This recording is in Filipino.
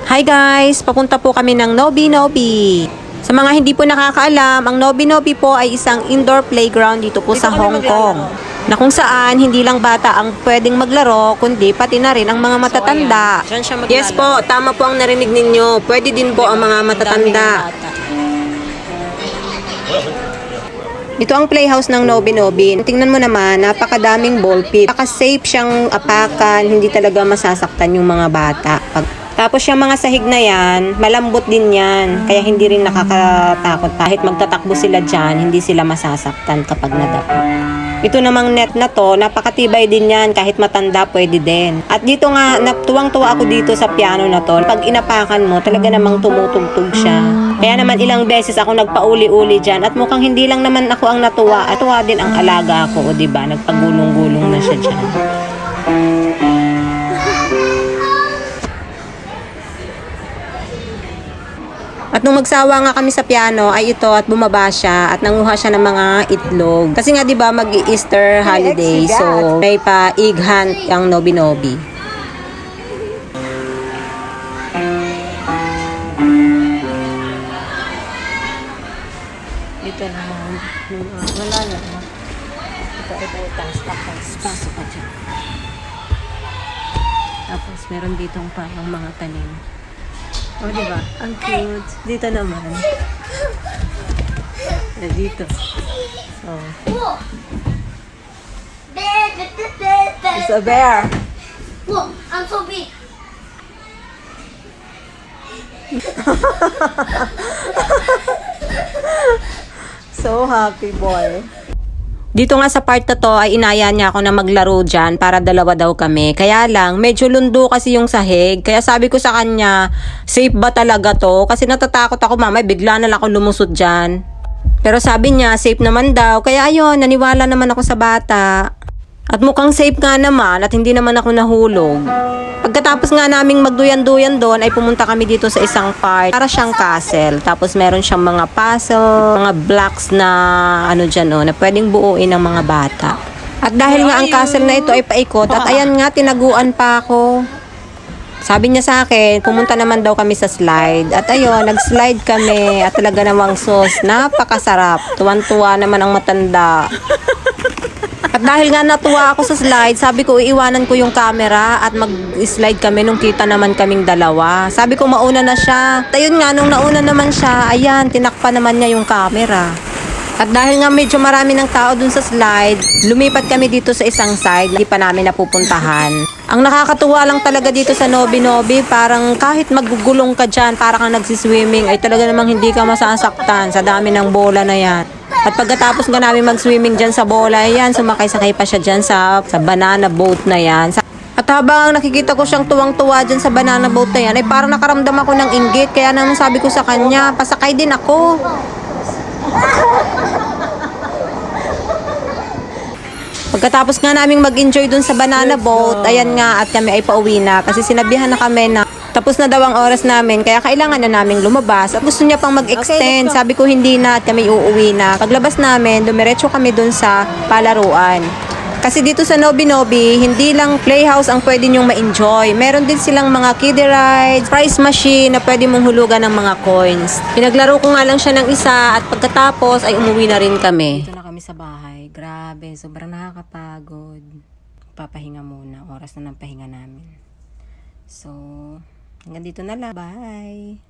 Hi guys! Papunta po kami ng Nobi Nobi. Sa mga hindi po nakakaalam, ang Nobi Nobi po ay isang indoor playground dito po sa Hong Kong. Na kung saan hindi lang bata ang pwedeng maglaro, kundi pati na rin ang mga matatanda. Yes po, tama po ang narinig ninyo. Pwede din po ang mga matatanda. Ito ang playhouse ng Nobi Nobi. Tingnan mo naman, napakadaming ball pit. Napaka-safe siyang apakan, hindi talaga masasaktan yung mga bata. Tapos yung mga sahig na yan, malambot din yan. Kaya hindi rin nakakatakot. Kahit magtatakbo sila dyan, hindi sila masasaktan kapag nadapa. Ito namang net na to, napakatibay din yan. Kahit matanda, pwede din. At dito nga, tuwang-tuwa ako dito sa piano na to. Pag inapakan mo, talaga namang tumutugtog siya. Kaya naman ilang beses ako nagpauli-uli dyan. At mukhang hindi lang naman ako ang natuwa. At tuwa din ang alaga ko, o diba? Nagpagulong-gulong na siya dyan. At nung magsawa nga kami sa piano ay ito at bumaba siya at nanguha siya ng mga itlog. Kasi nga 'di ba mag-Easter holiday, so may pa egg hunt ang Nobi Nobi. Dito naman, wala na. Ito, pasok ka dyan. Tapos meron ditong parang mga tanim. Oh, diba? Ang cute. Dito naman. Dito. Oh. It's a bear. Look, I'm so big. So happy boy. Dito nga sa part na to ay inaya niya ako na maglaro dyan para dalawa daw kami. Kaya lang, medyo lundo kasi yung sahig. Kaya sabi ko sa kanya, safe ba talaga to? Kasi natatakot ako mamay, bigla na lang ako lumusot dyan. Pero sabi niya, safe naman daw. Kaya ayun, naniwala naman ako sa bata. At mukhang safe nga naman at hindi naman ako nahulog. Pagkatapos nga naming magduyan-duyan doon ay pumunta kami dito sa isang park. Para siyang castle. Tapos meron siyang mga puzzle, mga blocks na ano dyan na pwedeng buuin ng mga bata. At dahil nga ang castle na ito ay paikot at ayan nga tinaguan pa ako. Sabi niya sa akin, pumunta naman daw kami sa slide. At ayun, nag-slide kami at talaga namang sauce. Napakasarap. Tuwan-tuwa naman ang matanda. At dahil nga natuwa ako sa slide, sabi ko iiwanan ko yung camera at mag-slide kami nung kita naman kaming dalawa. Sabi ko mauna na siya. At ayun nga, nung nauna naman siya, ayan, tinakpan naman niya yung camera. At dahil nga medyo marami ng tao dun sa slide, lumipat kami dito sa isang side, hindi pa namin napupuntahan. Ang nakakatuwa lang talaga dito sa Nobi Nobi, parang kahit magugulong ka dyan, parang kang nagsiswimming, ay talaga namang hindi ka masasaktan sa dami ng bola na yan. At pagkatapos nga namin mag-swimming dyan sa bola, yan, sumakay-sakay pa siya dyan sa banana boat na yan. At habang nakikita ko siyang tuwang-tuwa dyan sa banana boat na yan, ay parang nakaramdam ako ng inggit. Kaya naman sabi ko sa kanya, pasakay din ako. Pagkatapos nga naming mag-enjoy dun sa banana boat, ayan nga at kami ay pauwi na. Kasi sinabihan na kami na tapos na daw ang oras namin, kaya kailangan na naming lumabas. At gusto niya pang mag-extend. Sabi ko hindi na at kami uuwi na. Paglabas namin, dumiretso kami dun sa palaruan. Kasi dito sa Nobi Nobi, hindi lang playhouse ang pwede nyong ma-enjoy. Meron din silang mga kiddie rides, prize machine na pwede mong hulugan ng mga coins. Pinaglaro ko nga lang siya ng isa at pagkatapos ay umuwi na rin kami. Dito na kami sa bahay. Grabe, sobrang nakakapagod. Papahinga muna. Oras na ng pahinga namin. So, hanggang dito na lang. Bye!